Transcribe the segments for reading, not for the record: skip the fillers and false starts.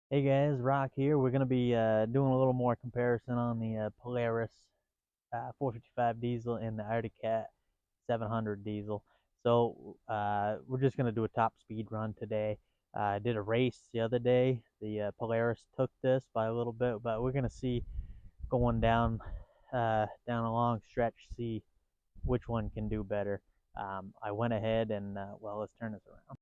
Hey guys, Rock here. We're going to be doing a little more comparison on the Polaris 455 diesel and the Arctic Cat 700 diesel. So we're just going to do a top speed run today. I did a race the other day. The Polaris took this by a little bit, but we're going to see going down a long stretch, see which one can do better. I went ahead and, well, let's turn this around.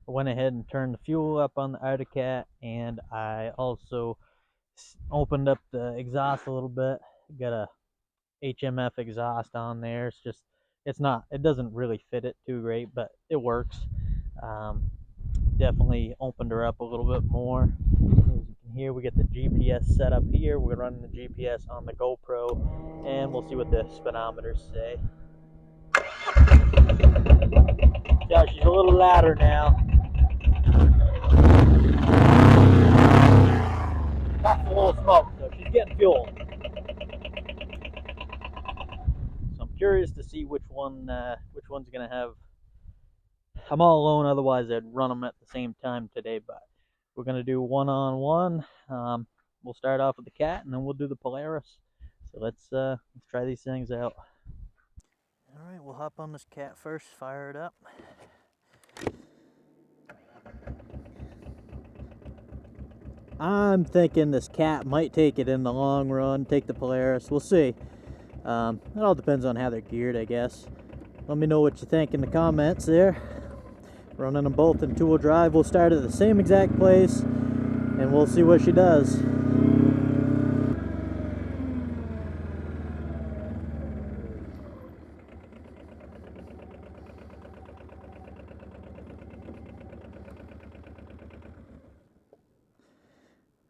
I went ahead and turned the fuel up on the Arctic Cat, and I also opened up the exhaust a little bit. Got a HMF exhaust on there. It doesn't really fit it too great, but it works. Um, Definitely opened her up a little bit more. As you can hear, we get the GPS set up here. We're running the GPS on the GoPro, and we'll see what the speedometers say. Yeah, she's a little louder now. That's a little smoke, so she's getting fuel. So I'm curious to see which one's gonna have. I'm all alone, otherwise I'd run them at the same time today. But we're gonna do one-on-one. We'll start off with the Cat, and then we'll do the Polaris. So let's try these things out. All right, we'll hop on this Cat first. Fire it up. I'm thinking this Cat might take it in the long run. Take the Polaris. We'll see. It all depends on how they're geared, I guess. Let me know what you think in the comments there. Running them both in two-wheel drive. We'll start at the same exact place, and we'll see what she does.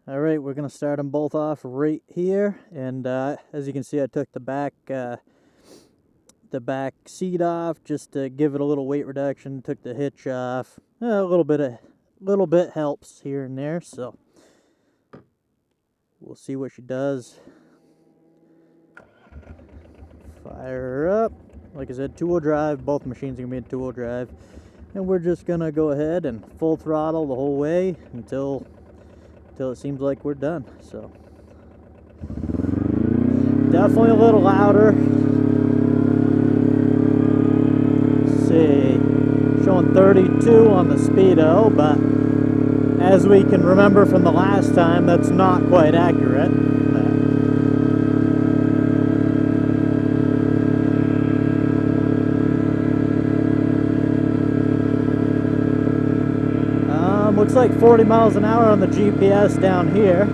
All right, we're gonna start them both off right here, and as you can see, I took the back seat off just to give it a little weight reduction. Took the hitch off. A little bit helps here and there. So we'll see what she does. Fire her up. Like I said, two-wheel drive. Both machines are gonna be in two-wheel drive, and we're just gonna go ahead and full throttle the whole way until it seems like we're done. So definitely a little louder. See, showing 32 on the speedo, but as we can remember from the last time, that's not quite accurate. Looks like 40 miles an hour on the GPS down here.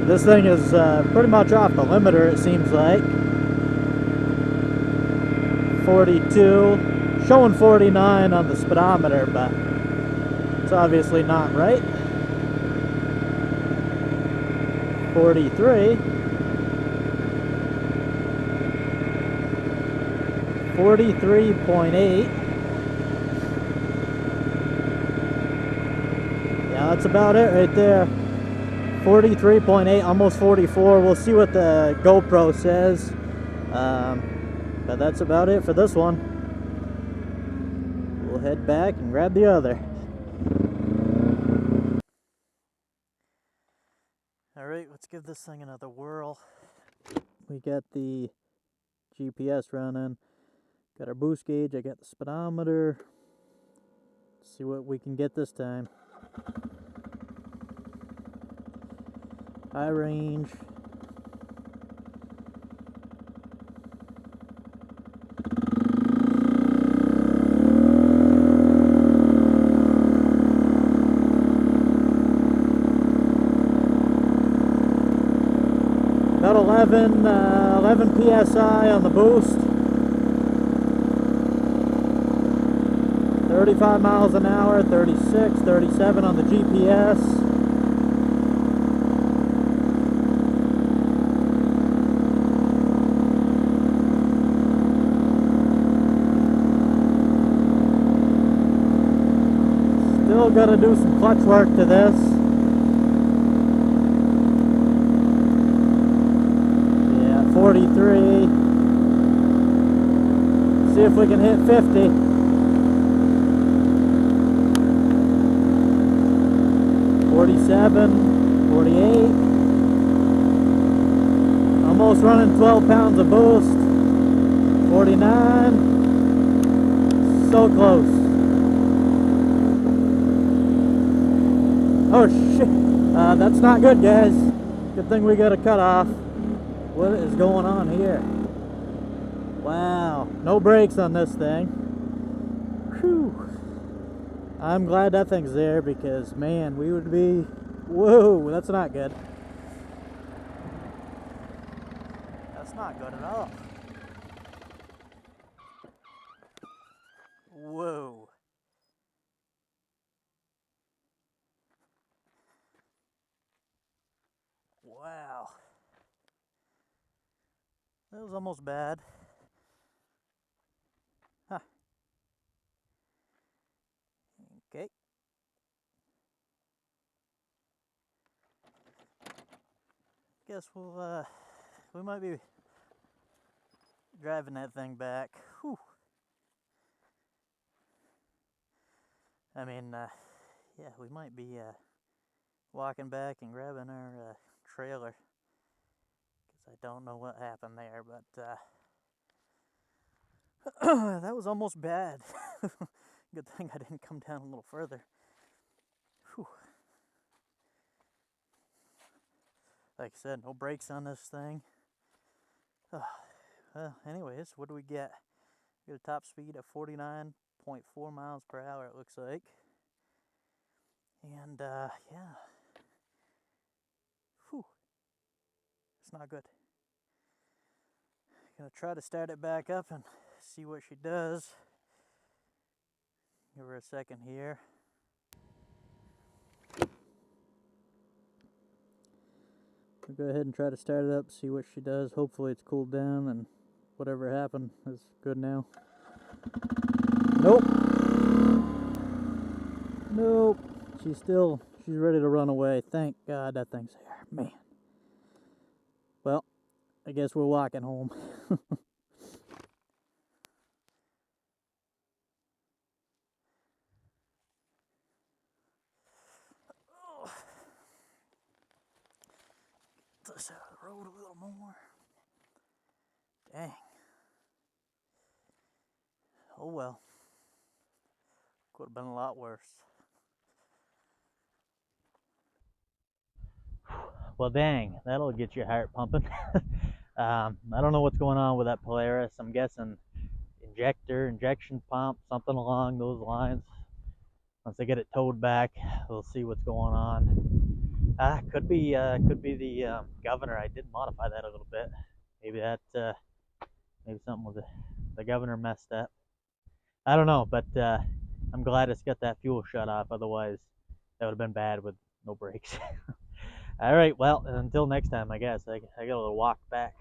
This thing is pretty much off the limiter, it seems like. 42, showing 49 on the speedometer, but it's obviously not right. 43. 43.8. Yeah, that's about it right there. 43.8, almost 44. We'll see what the GoPro says. But that's about it for this one. We'll head back and grab the other. Alright, let's give this thing another whirl. We got the GPS running. Got our boost gauge. I got the speedometer. Let's see what we can get this time. High range. About 11 psi on the boost. 35 miles an hour, 36, 37 on the GPS. Still gotta do some clutch work to this. Yeah, 43. See if we can hit 50. 47, 48. Almost running 12 pounds of boost. 49. So close. Oh shit. That's not good, guys. Good thing we got a cutoff. What is going on here? Wow. No brakes on this thing. Whew. I'm glad that thing's there because, man, we would be... Whoa, that's not good. That's not good at all. Whoa. Wow. That was almost bad. Huh. Okay. Guess we might be driving that thing back. Whew. I mean, yeah, we might be walking back and grabbing our trailer, because I don't know what happened there, but that was almost bad. Good thing I didn't come down a little further. Whew. Like I said, no brakes on this thing. Well, anyways, what do we get? We get a top speed of 49.4 miles per hour, it looks like. And, yeah. Whew. It's not good. Gonna try to start it back up and see what she does. Give her a second here. We'll go ahead and try to start it up, see what she does. Hopefully it's cooled down and whatever happened is good now. Nope. Nope. She's ready to run away. Thank God that thing's there. Man. Well, I guess we're walking home. This out of the road a little more. Dang. Oh well. Could have been a lot worse. Well, dang, that'll get your heart pumping. I don't know what's going on with that Polaris. I'm guessing injection pump, something along those lines. Once I get it towed back, we'll see what's going on. Could be the governor. I did modify that a little bit. Maybe maybe something with the governor messed up. I don't know, but I'm glad it's got that fuel shut off. Otherwise, that would have been bad with no brakes. All right, well, until next time, I guess. I got a little walk back.